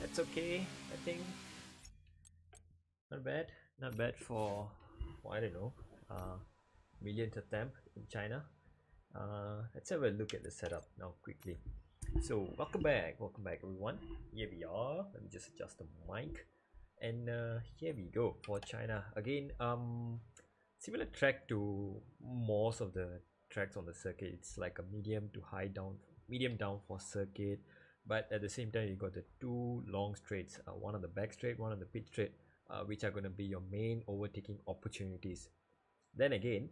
that's okay, I think. Not bad. Not bad for I don't know, millionth attempt in China. Let's have a look at the setup now quickly. So welcome back everyone. Here we are. Let me just adjust the mic, and here we go for China again. Similar track to most of the tracks on the circuit. It's like a medium downforce circuit, but at the same time you got the two long straights, one on the back straight, one on the pit straight, which are going to be your main overtaking opportunities. Then again,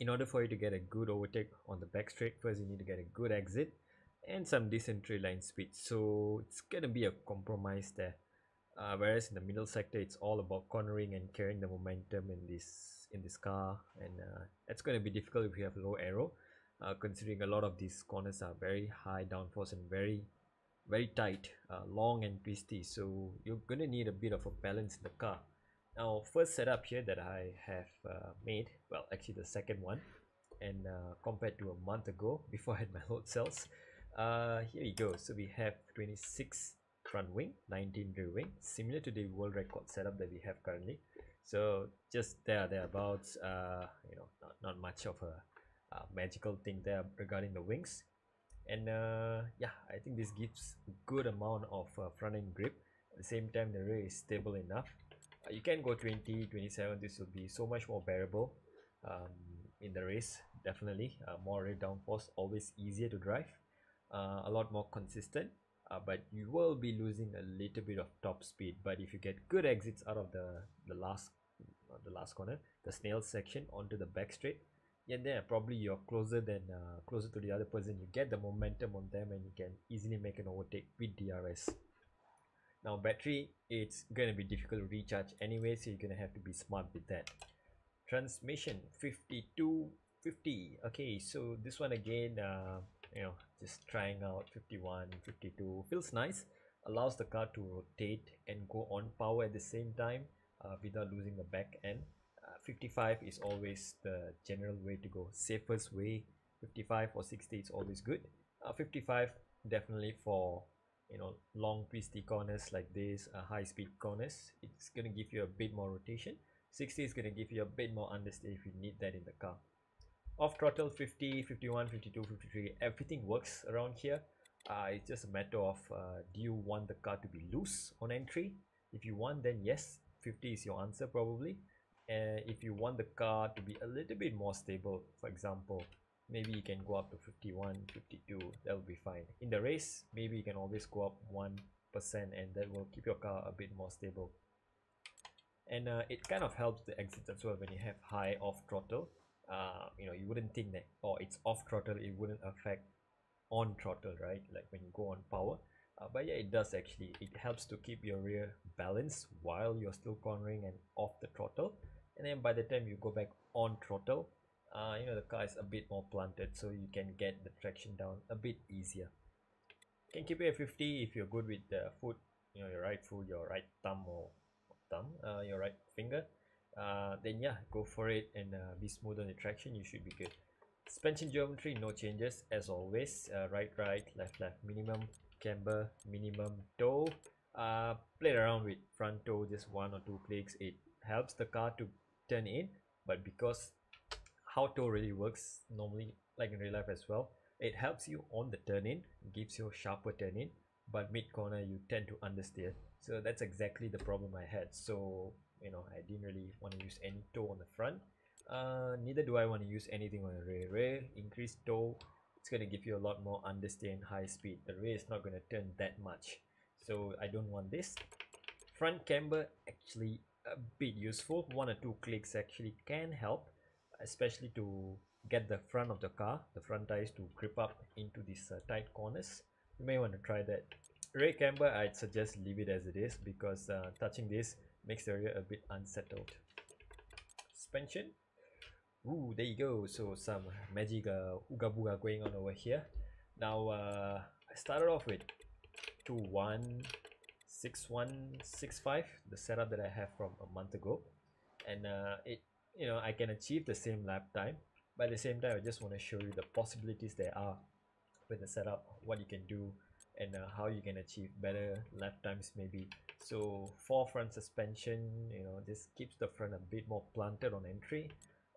in order for you to get a good overtake on the back straight, first you need to get a good exit and some decent tree line speed. So it's going to be a compromise there. Whereas in the middle sector, it's all about cornering and carrying the momentum in this car, and that's going to be difficult if you have low aero, considering a lot of these corners are very high downforce and very tight, long and twisty. So you're going to need a bit of a balance in the car. Now, first setup here that I have made, well, actually the second one, and compared to a month ago before I had my load cells, here we go. So we have 26 front wing, 19 rear wing, similar to the world record setup that we have currently. So just thereabouts, not much of a magical thing there regarding the wings. And yeah, I think this gives a good amount of front end grip. At the same time, the rear is stable enough. You can go 20, 27. This will be so much more bearable in the race. Definitely more rear downforce, always easier to drive, a lot more consistent, but you will be losing a little bit of top speed. But if you get good exits out of the last corner, the snail section onto the back straight, yeah, then probably you're closer to the other person. You get the momentum on them and you can easily make an overtake with DRS. Now battery, it's gonna be difficult to recharge anyway, so you're gonna have to be smart with that. Transmission 5250. Okay, so this one again, just trying out 51, 52 feels nice, allows the car to rotate and go on power at the same time without losing the back end. 55 is always the general way to go, safest way. 55 or 60 is always good. 55 definitely for long twisty corners like this, high speed corners, it's going to give you a bit more rotation. 60 is going to give you a bit more understeer if you need that in the car. Off throttle 50, 51, 52, 53, everything works around here. It's just a matter of do you want the car to be loose on entry? If you want, then yes, 50 is your answer probably. If you want the car to be a little bit more stable, for example, maybe you can go up to 51, 52, that will be fine. In the race, maybe you can always go up 1%, and that will keep your car a bit more stable. And it kind of helps the exits as well when you have high off throttle. You wouldn't think that, oh, it's off throttle, it wouldn't affect on throttle, right? Like when you go on power. But yeah, it does actually. It helps to keep your rear balanced while you're still cornering and off the throttle. And then by the time you go back on throttle, the car is a bit more planted, so you can get the traction down a bit easier. You can keep it at 50 if you're good with the foot, your right foot, your right thumb your right finger. Then yeah, go for it and be smooth on the traction. You should be good. Suspension geometry, no changes as always. Right, left, minimum camber, minimum toe. Play around with front toe, just 1 or 2 clicks. It helps the car to turn in, but because how toe really works normally, like in real life as well, it helps you on the turn in, gives you a sharper turn in, but mid corner you tend to understeer. So that's exactly the problem I had. So I didn't really want to use any toe on the front, neither do I want to use anything on the rear. Increased toe, it's going to give you a lot more understeer and high speed. The rear is not going to turn that much, so I don't want this. Front camber, actually a bit useful. 1 or 2 clicks actually can help, especially to get the front of the car, the front tires, to grip up into these tight corners. You may want to try that. Rear camber, I'd suggest leave it as it is, because touching this makes the rear a bit unsettled. Suspension, ooh, there you go. So some magic ooga booga going on over here. Now I started off with 216165, the setup that I have from a month ago, and I can achieve the same lap time, but at the same time I just want to show you the possibilities there are with the setup, what you can do, and how you can achieve better lap times maybe. So for front suspension, this keeps the front a bit more planted on entry.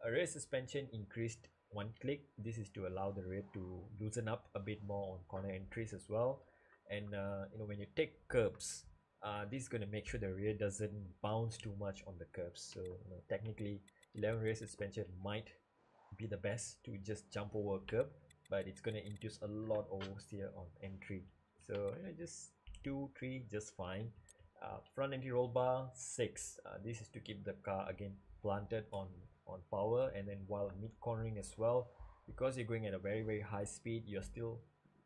A rear suspension increased one click. This is to allow the rear to loosen up a bit more on corner entries as well. And when you take curbs, this is going to make sure the rear doesn't bounce too much on the curbs. So technically 11 rear suspension might be the best to just jump over a curb, but it's going to induce a lot of oversteer on entry. So just 2 3 just fine. Front anti roll bar 6. This is to keep the car again planted on power, and then while mid cornering as well, because you're going at a very high speed, you're still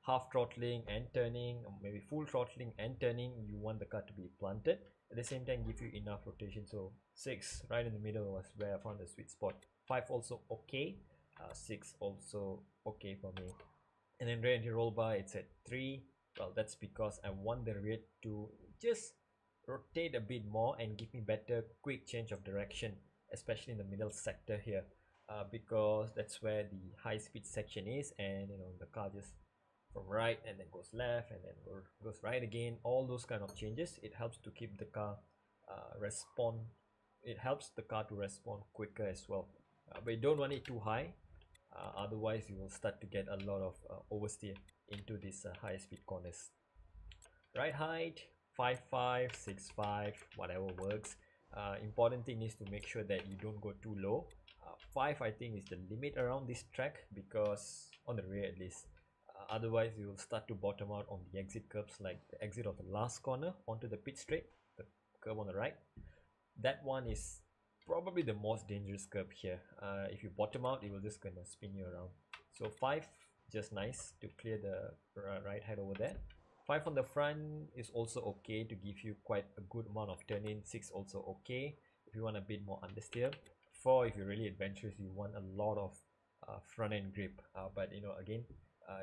half throttling and turning, or maybe full throttling and turning. You want the car to be planted at the same time, give you enough rotation. So 6 right in the middle was where I found the sweet spot. 5 also okay, 6 also okay for me. And then rear anti-roll bar, it's at 3. Well, that's because I want the rear to just rotate a bit more and give me better quick change of direction, especially in the middle sector here, because that's where the high speed section is, and the car just from right and then goes left and then goes right again. All those kind of changes, it helps to keep the car it helps the car to respond quicker as well, but you don't want it too high, otherwise you will start to get a lot of oversteer into these high speed corners. Ride height 5'5", 6'5", whatever works. Important thing is to make sure that you don't go too low. 5 I think is the limit around this track, because on the rear at least, otherwise you will start to bottom out on the exit curbs, like the exit of the last corner onto the pit straight, the curb on the right. That one is probably the most dangerous curb here. If you bottom out, it will just gonna spin you around. So 5 just nice to clear the right height over there. 5 on the front is also okay to give you quite a good amount of turn in. 6 also okay if you want a bit more understeer. 4 if you're really adventurous, you want a lot of front end grip, but again,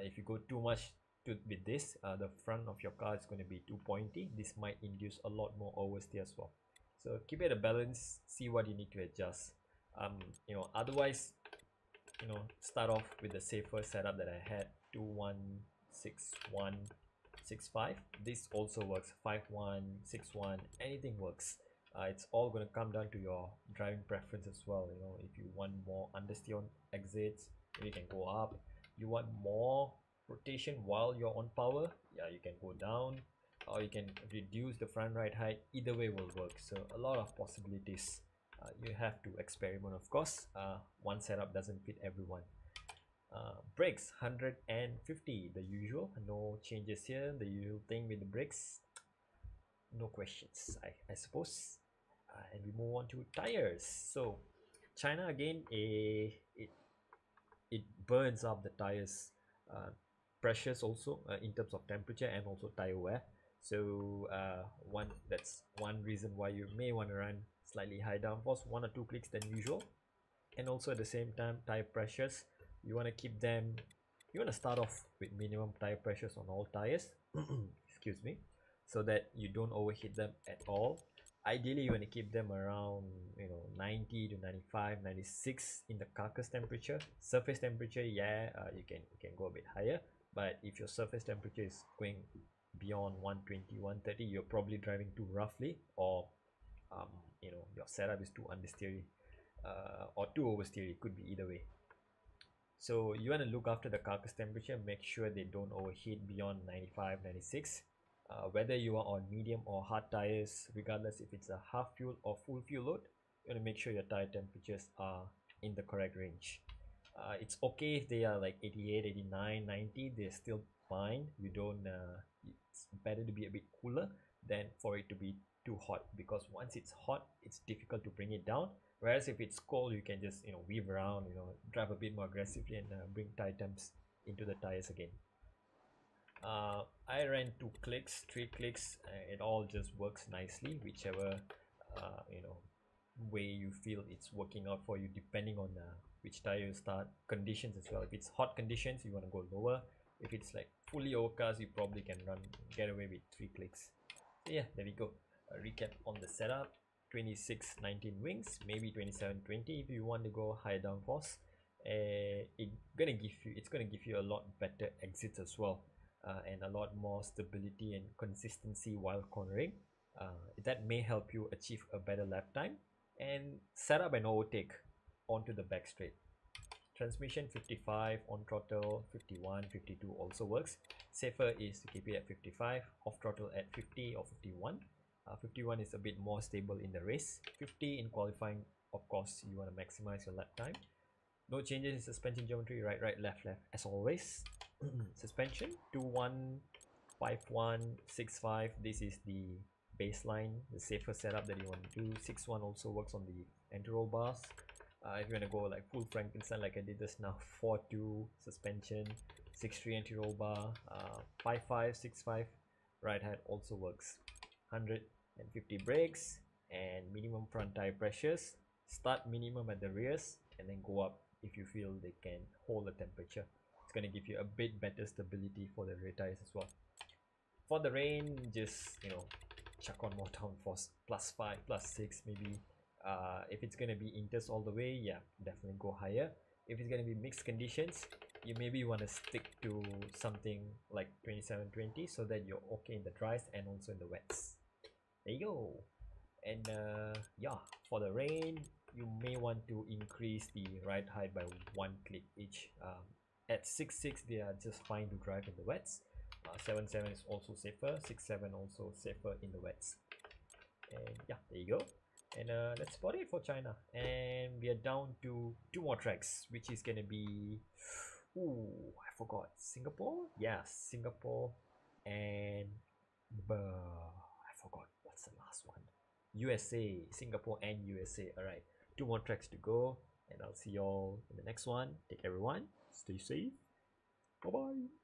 if you go too much with this, the front of your car is going to be too pointy. This might induce a lot more oversteer as well. So keep it a balance, see what you need to adjust. Otherwise, start off with the safer setup that I had. 2-1, 6-1, 6-5. This also works. 5-1, 6-1, anything works. It's all going to come down to your driving preference as well. If you want more understeer on exits, you can go up. You want more rotation while you're on power, yeah, you can go down, or you can reduce the front right height. Either way will work. So a lot of possibilities. You have to experiment, of course. One setup doesn't fit everyone. Brakes 150, the usual, no changes here. The usual thing with the brakes, no questions, I suppose. And we move on to tires. So China again, it burns up the tires pressures also, in terms of temperature and also tire wear. So that's one reason why you may want to run slightly high downforce, 1 or 2 clicks than usual. And also at the same time, tire pressures, you want to keep them, you want to start off with minimum tire pressures on all tires excuse me, so that you don't overheat them at all. Ideally you want to keep them around 90 to 95, 96 in the carcass temperature. Surface temperature, yeah, you can go a bit higher, but if your surface temperature is going beyond 120, 130, you're probably driving too roughly, or your setup is too understeery, or too oversteery. It could be either way. So you want to look after the carcass temperature, make sure they don't overheat beyond 95, 96. Whether you are on medium or hard tires, regardless if it's a half fuel or full fuel load, you want to make sure your tire temperatures are in the correct range. It's okay if they are like 88, 89, 90, they're still fine. You don't it's better to be a bit cooler than for it to be too hot, because once it's hot, it's difficult to bring it down. Whereas if it's cold, you can just weave around, drive a bit more aggressively, and bring tire temps into the tires again. I ran 2 clicks, 3 clicks, it all just works nicely, whichever way you feel it's working out for you, depending on which tire you start, conditions as well. If it's hot conditions, you want to go lower. If it's like fully overcast, you probably can get away with 3 clicks. So yeah, there we go. A recap on the setup: 26-19 wings, maybe 27-20 if you want to go high downforce. It's gonna give you a lot better exits as well. and a lot more stability and consistency while cornering. That may help you achieve a better lap time and set up an overtake onto the back straight. Transmission 55, on throttle 51, 52 also works. Safer is to keep it at 55, off throttle at 50 or 51. 51 is a bit more stable in the race. 50 in qualifying, of course, you want to maximize your lap time. No changes in suspension geometry, right, right, left, left, as always. Suspension 21, 51, 65. This is the baseline, the safer setup that you want to do. 61 also works on the anti-roll bars. If you want to go like full Frankenstein like I did just now, 4.2 suspension, 6.3 anti-roll bar, 5.5, 6.5 right hand also works. 150 brakes and minimum front tire pressures. Start minimum at the rears and then go up if you feel they can hold the temperature. It's going to give you a bit better stability for the rear tires as well. For the rain, just chuck on more downforce, +5, +6 maybe. If it's going to be inters all the way, yeah, definitely go higher. If it's going to be mixed conditions, you maybe want to stick to something like 27-20 so that you're okay in the dries and also in the wets. There you go. And yeah, for the rain, you may want to increase the ride height by 1 click each. At 6.6 they are just fine to drive in the wets. 7.7 is also safer, 6.7 also safer in the wets. And yeah, there you go. And that's about it for China. And we are down to 2 more tracks, which is gonna be, I forgot, Singapore? Yeah, Singapore and I forgot what's the last one. USA, Singapore and USA. Alright, 2 more tracks to go, and I'll see y'all in the next one. Take care everyone, stay safe, bye bye.